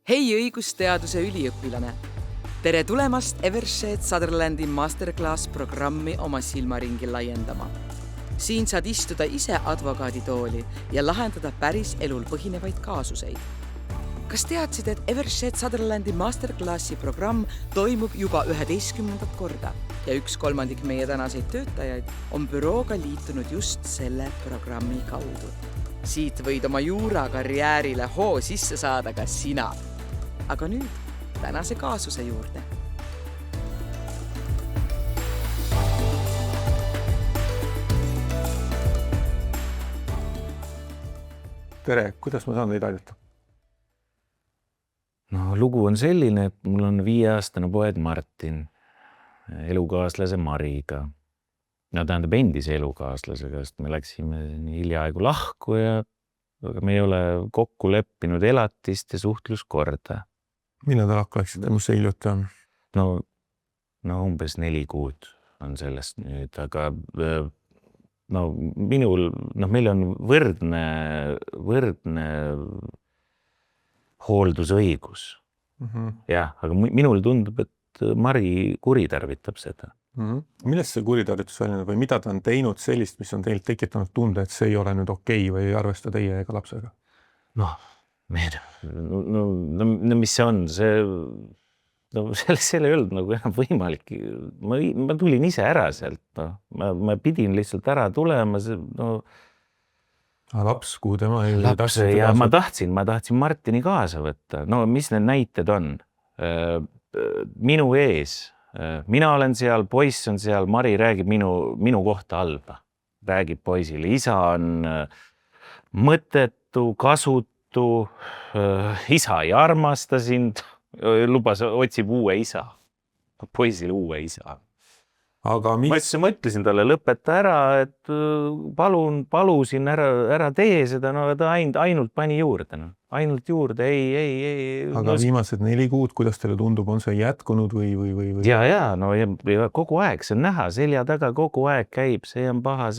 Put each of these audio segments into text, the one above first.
Hei õigusteaduse üliõpilane! Tere tulemast Evershed Sutherlandi Masterclass programmi oma silmaringi laiendama. Siin saad istuda ise advokaaditooli ja lahendada päris elul põhinevaid kaasuseid. Kas teadsid, et Evershed Sutherlandi Masterclassi programm toimub juba 11. korda ja 1/3 meie tänaseid töötajaid on bürooga liitunud just selle programmi kaudu? Siit võid oma juurakarjäärile hoo sisse saada ka sina. Aga nüüd tänase kaasuse juurde. Tere, kuidas ma saan teid aidata? No, lugu on selline, et mul on 5-aastane poeg Martin elukaaslase Mariga. No tähendab endise elukaaslasega, sest me läksime hiljaaegu lahku aga me ei ole kokku leppinud elatist ja suhtluskorda. Millal te lahku läksite? Mis see hiljuti on? No umbes 4 kuud on sellest nüüd, aga meil on võrdne hooldusõigus. Jah, aga minul tundub, et Mari kuritarvitab seda. Millest see kuritarvitus väljendab või mida ta on teinud sellist, mis on teilt tekitanud tunde, et see ei ole nüüd okei või ei arvesta teie ega lapsega? Mis see on? Selle ei olnud nagu enam võimalik. Ma tulin ise ära sealt. Ma pidin lihtsalt ära tulema. Laps, kuhu tema ei laps, ja ma tahtsin Martini kaasa võtta. No mis need näited on? Minu ees. Mina olen seal, poiss on seal, Mari räägib minu kohta halba. Räägib poisile. Isa on mõttetu, kasutu, isa ei armasta sind, otsib uue isa. Poisile uue isa. Aga ma mõtlesin talle, lõpeta ära, et palusin ära tee seda, ta ainult pani juurde. Ainult juurde, ei. Aga viimased 4 kuud, kuidas teile tundub, on see jätkunud või? Ja, kogu aeg, see on näha, selja taga kogu aeg käib, see on paha.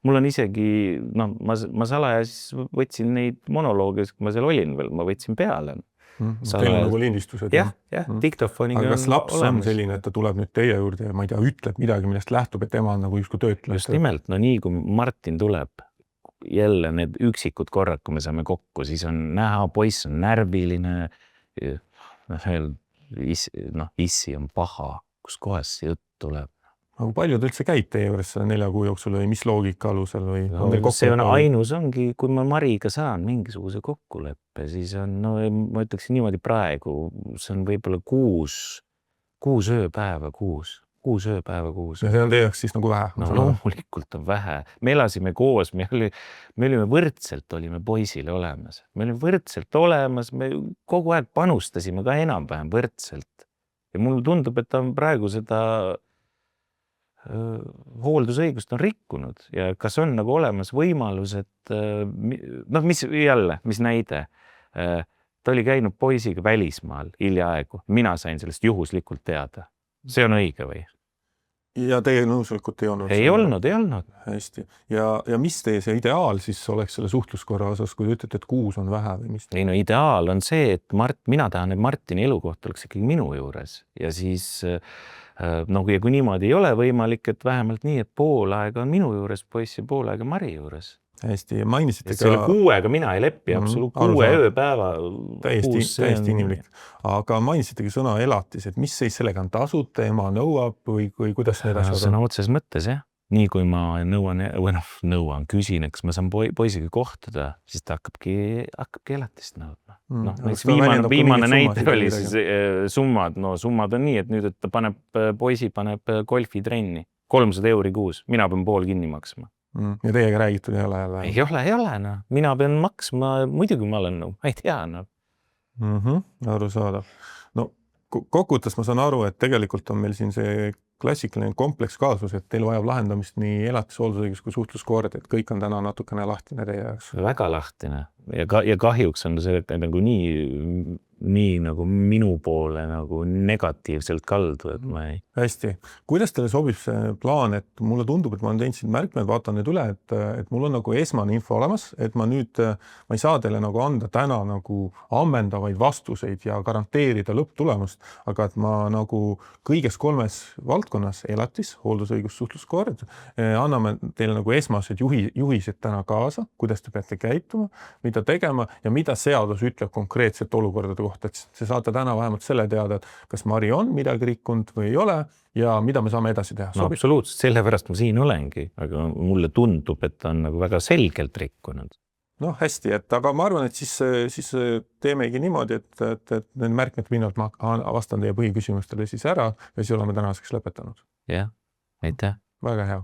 Mul on isegi, ma salajas võtsin neid monolooge, kui ma seal olin veel, ma võtsin peale. Teil on nagu lindistused. Jah, diktofoniga. Aga kas laps on selline, et ta tuleb nüüd teie juurde ja ma ei tea, ütleb midagi, millest lähtub, et tema on nagu justkui töötleja? Just nimelt, nii kui Martin tuleb, jälle need üksikud korrad, kui me saame kokku, siis on näha, poiss on närviline, issi on paha, kus kohas see jutt tuleb. Aga palju ta üldse käib teie juures 4 kuu jooksul või mis loogika alusel? Või see on ainus ongi, kui ma Mariga saan mingisuguse kokkuleppe, siis on, ma ütleksin niimoodi praegu, see on võib-olla 6 ööpäeva kuus. 6 ööpäeva kuus. Ja see on teie jaoks siis nagu vähe? Loomulikult on vähe. Me elasime koos, me olime võrdselt, olime poisile olemas. Me olime võrdselt olemas, me kogu aeg panustasime ka enam-vähem võrdselt. Ja mulle tundub, et ta on praegu seda hooldusõigust on rikkunud ja kas on nagu olemas võimalus, et mis näide? Ta oli käinud poisiga välismaal hiljaaegu. Mina sain sellest juhuslikult teada. See on õige või? Ja teie nõusolekut ei olnud? Ei olnud. Hästi. Ja mis teie see ideaal siis oleks selle suhtluskorra osas, kui te ütlete, et 6 on vähe või mis? Ei, ideaal on see, et mina tahan, et Martini elukoht oleks ikkagi minu juures ja siis ja kui niimoodi ei ole võimalik, et vähemalt nii, et pool aega on minu juures poiss ja pool aega Mari juures. Hästi, ja mainisite selle 6 minä ei leppi, absoluutselt 6 ööpäeva. Täiesti inimlik. Aga mainisitegi sõna elatis, et mis siis sellega on tasuta, ema nõuab või kuidas need asjad on? Sõna otses mõttes, jah. Nii kui ma nõuan, küsin, kas ma saan poisiga kohtada, siis ta hakkabki elatist nõudma. Viimane näite oli siis summad. Summad on nii, et nüüd, et poisi paneb golfitrenni 300 € kuus. Mina pean pool kinni maksma. Ja teiega räägitud ei ole jälle? Ei ole. Mina pean maksma, muidugi ma olen ma ei tea. Aru saadav. Kokkuvõttes ma saan aru, et tegelikult on meil siin see klassikaline kompleks kaasus, et teil vajab lahendamist nii elatis, hooldusõigus kui suhtluskord, et kõik on täna natukene lahtine teie jaoks. Väga lahtine. ja kahjuks on see nagu nii nagu minu poole nagu negatiivselt kaldu, et ma ei... Hästi. Kuidas teile sobib see plaan, et mulle tundub, et ma olen teinud siin märkmed, vaatan nüüd üle, et mul on nagu esmane info olemas, et ma ei saa teile nagu anda täna nagu ammendavaid vastuseid ja garanteerida lõpptulemust, aga et ma nagu kõiges 3 valdkonnas, elatis, hooldusõigus, suhtluskord, anname teile nagu esmased juhised täna kaasa, kuidas te peate käituma, mida tegema ja mida seadus ütleb konkreetselt olukordade kohta, et see saate täna vähemalt selle teada, et kas Mari on midagi rikkunud või ei ole ja mida me saame edasi teha. No absoluutselt, sellepärast ma siin olengi, aga mulle tundub, et ta on nagu väga selgelt rikkunud. Noh, hästi, aga ma arvan, et siis teemegi niimoodi, et need märkmed pinnalt ma vastan teie põhiküsimustele siis ära ja siis oleme tänaseks lõpetanud. Jah, aitäh. Väga hea.